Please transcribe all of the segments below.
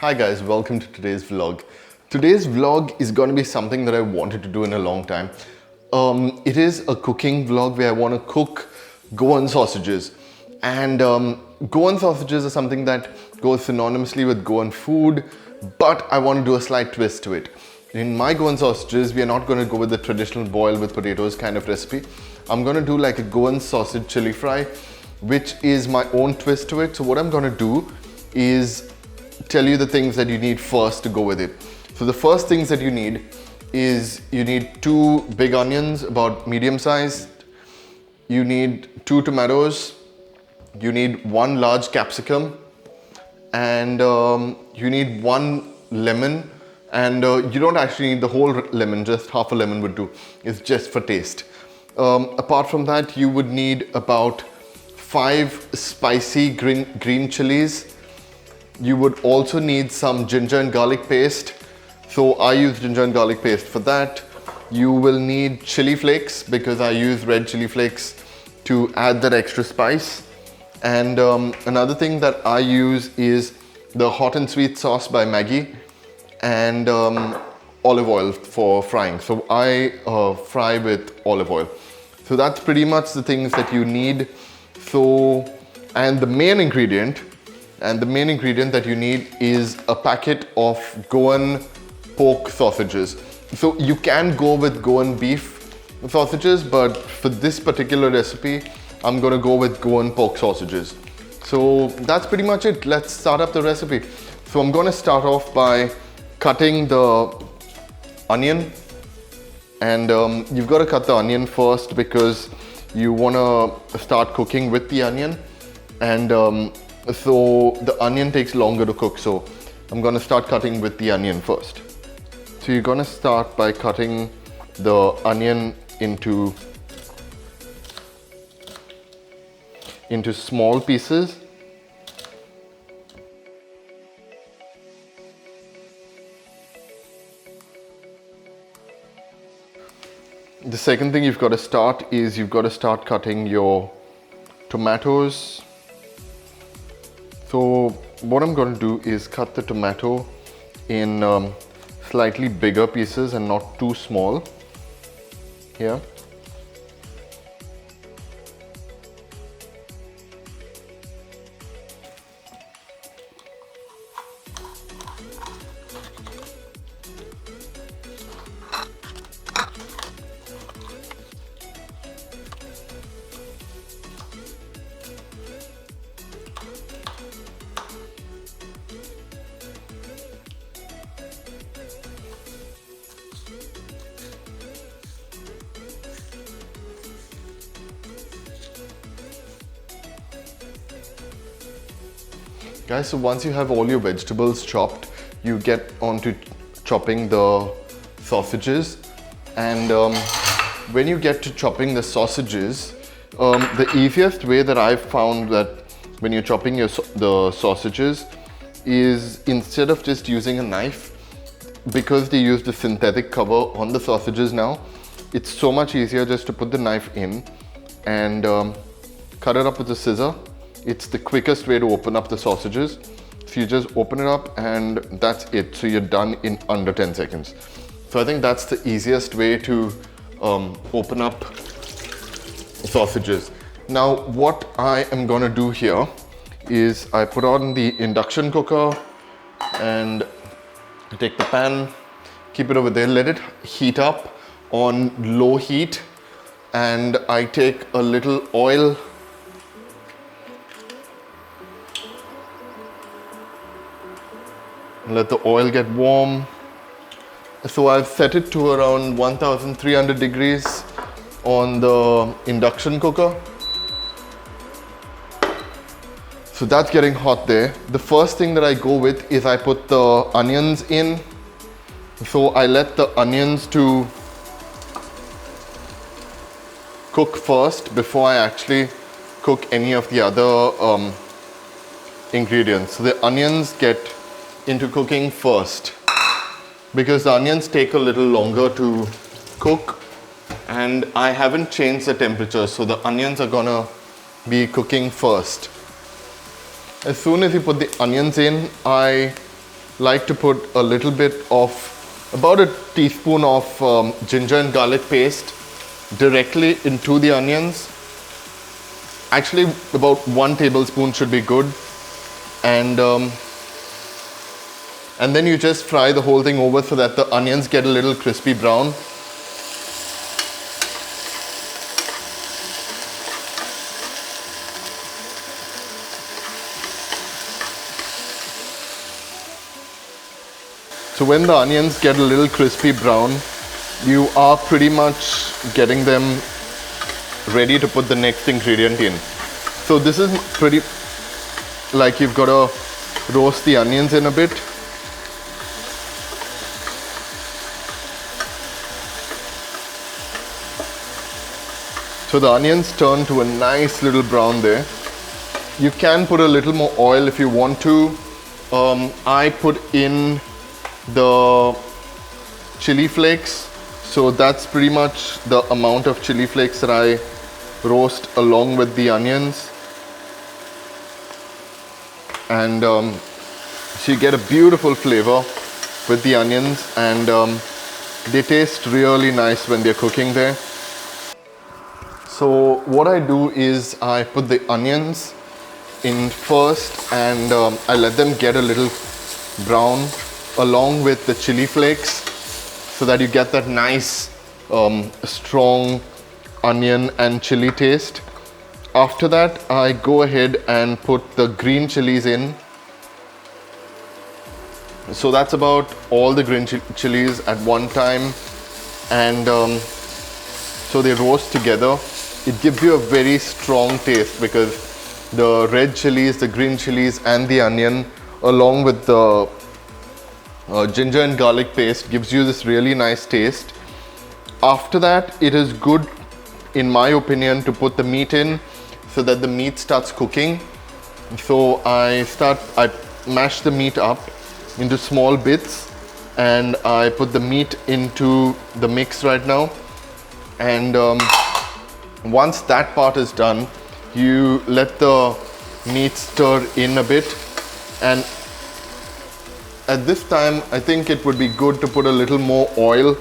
Hi guys, welcome to today's vlog. Today's vlog is going to be something that I wanted to do in a long time. It is a cooking vlog where I want to cook Goan sausages. And Goan sausages are something that goes synonymously with Goan food, but I want to do a slight twist to it. In my Goan sausages, we are not going to go with the traditional boil with potatoes kind of recipe. I'm going to do like a Goan sausage chili fry, which is my own twist to it. So what I'm going to do is tell you the things that you need first to go with it. So the first things that you need is you need 2 big onions, about medium sized. You need 2 tomatoes. You need 1 large capsicum, and you need 1 lemon. And you don't actually need the whole lemon, just half a lemon would do. It's just for taste. Apart from that, you would need about 5 spicy green chilies. You would also need some ginger and garlic paste. So I use ginger and garlic paste for that. You will need chili flakes because I use red chili flakes to add that extra spice. And another thing that I use is the hot and sweet sauce by Maggic and olive oil for frying. So I fry with olive oil. So that's pretty much the things that you need. So, and the main ingredient that you need is a packet of Goan pork sausages. So you can go with Goan beef sausages, but for this particular recipe, I'm gonna go with Goan pork sausages. So that's pretty much it. Let's start up the recipe. So I'm gonna start off by cutting the onion, and you've got to cut the onion first because you wanna start cooking with the onion, and so the onion takes longer to cook. So I'm gonna start cutting with the onion first. So you're gonna start by cutting the onion into small pieces. The second thing you've got to start is you've got to start cutting your tomatoes. So what I'm going to do is cut the tomato in slightly bigger pieces and not too small. Here. Guys, so once you have all your vegetables chopped, you get onto chopping the sausages. And when you get to chopping the sausages, the easiest way that I've found that when you're chopping the sausages is instead of just using a knife, because they use the synthetic cover on the sausages now, it's so much easier just to put the knife in and cut it up with a scissor. It's the quickest way to open up the sausages. So you just open it up and that's it. So you're done in under 10 seconds. So I think that's the easiest way to open up sausages. Now what I am gonna do here is I put on the induction cooker and take the pan, keep it over there, let it heat up on low heat, and I take a little oil. Let the oil get warm. So I've set it to around 1300 degrees on the induction cooker. So that's getting hot there. The first thing that I go with is I put the onions in. So I let the onions to cook first before I actually cook any of the other ingredients. So the onions get into cooking first because the onions take a little longer to cook, and I haven't changed the temperature, so the onions are gonna be cooking first. As soon as you put the onions in, I like to put a little bit of, about a teaspoon of ginger and garlic paste directly into the onions. Actually, about 1 tablespoon should be good. And then you just fry the whole thing over so that the onions get a little crispy brown. So when the onions get a little crispy brown, you are pretty much getting them ready to put the next ingredient in. So this is pretty, like you've got to roast the onions in a bit. So the onions turn to a nice little brown there. You can put a little more oil if you want to. I put in the chili flakes, so that's pretty much the amount of chili flakes that I roast along with the onions. And so you get a beautiful flavor with the onions, and they taste really nice when they're cooking there. So what I do is I put the onions in first, and I let them get a little brown along with the chili flakes, so that you get that nice strong onion and chili taste. After that, I go ahead and put the green chilies in. So that's about all the green chilies at one time, and so they roast together. It gives you a very strong taste because the red chilies, the green chilies, and the onion, along with the ginger and garlic paste, gives you this really nice taste. After that, it is good, in my opinion, to put the meat in so that the meat starts cooking. So I mash the meat up into small bits, and I put the meat into the mix right now. And once that part is done, you let the meat stir in a bit, and at this time, I think it would be good to put a little more oil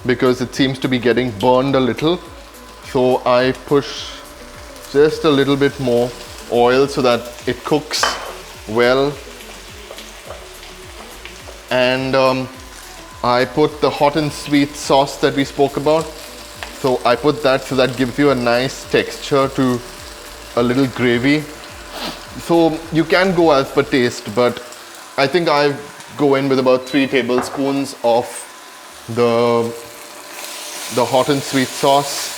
because it seems to be getting burned a little. So I push just a little bit more oil so that it cooks well. And I put the hot and sweet sauce that we spoke about. So I put that, so that gives you a nice texture to a little gravy. So you can go as per taste, but I think I go in with about 3 tablespoons of the hot and sweet sauce.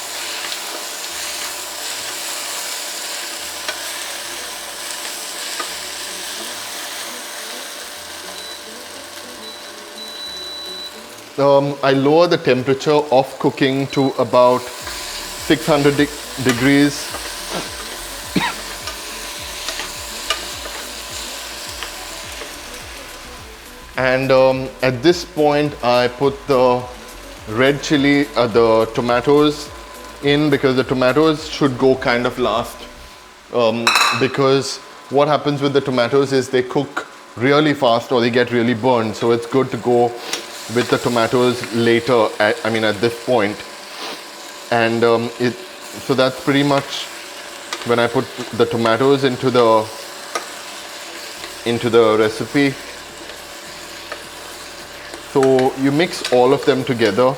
I lower the temperature of cooking to about 600 degrees. And at this point, I put the red chili, the tomatoes in, because the tomatoes should go kind of last. Because what happens with the tomatoes is they cook really fast or they get really burned. So it's good to go with the tomatoes later, at this point. And so that's pretty much when I put the tomatoes into the recipe. So you mix all of them together,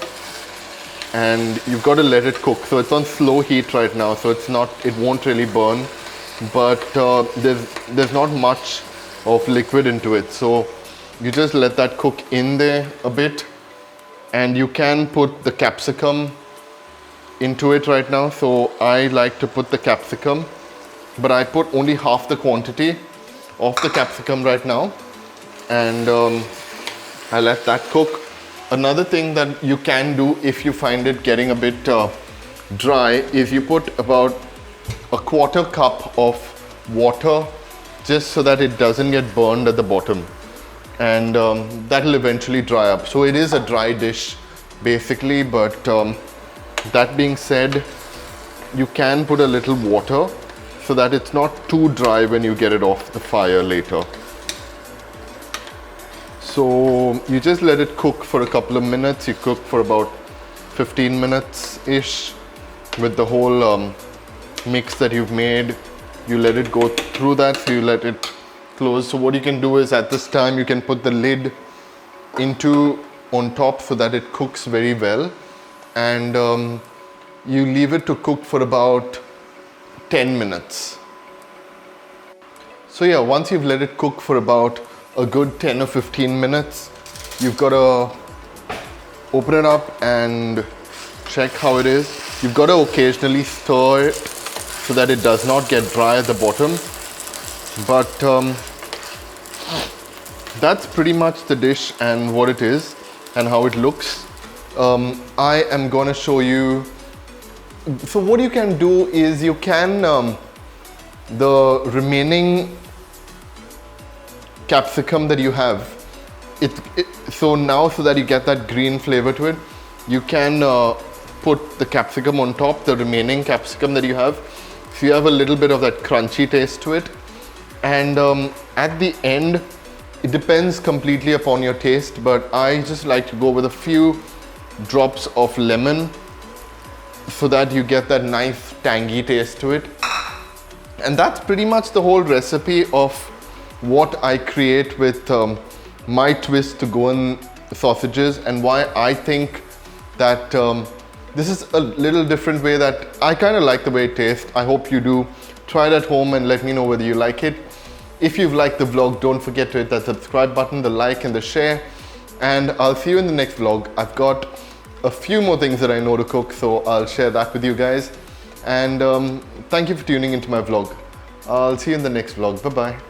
and you've got to let it cook. So it's on slow heat right now, so it won't really burn, but there's not much of liquid into it. So you just let that cook in there a bit, and you can put the capsicum into it right now. So I like to put the capsicum, but I put only half the quantity of the capsicum right now, and I let that cook. Another thing that you can do if you find it getting a bit dry is you put about a 1/4 cup of water, just so that it doesn't get burned at the bottom, and that'll eventually dry up. So it is a dry dish basically, but that being said, you can put a little water so that it's not too dry when you get it off the fire later. So So you just let it cook for a couple of minutes. You cook for about 15 minutes-ish with the whole mix that you've made. You let it go through that, so you let it close. So what you can do is at this time you can put the lid on top so that it cooks very well, and you leave it to cook for about 10 minutes. So yeah, once you've let it cook for about a good 10 or 15 minutes, you've got to open it up and check how it is. You've got to occasionally stir it so that it does not get dry at the bottom. But that's pretty much the dish and what it is and how it looks. I am going to show you. So what you can do is you can the remaining capsicum that you have, so now, so that you get that green flavor to it, you can put the capsicum on top, the remaining capsicum that you have, so you have a little bit of that crunchy taste to it. And at the end, it depends completely upon your taste, but I just like to go with a few drops of lemon so that you get that nice tangy taste to it. And that's pretty much the whole recipe of what I create with my twist to Goan sausages, and why I think that this is a little different way that I kind of like the way it tastes. I hope you do. Try it at home and let me know whether you like it. If you've liked the vlog, don't forget to hit that subscribe button, the like and the share, and I'll see you in the next vlog. I've got a few more things that I know to cook, so I'll share that with you guys. And thank you for tuning into my vlog. I'll see you in the next vlog. Bye-bye.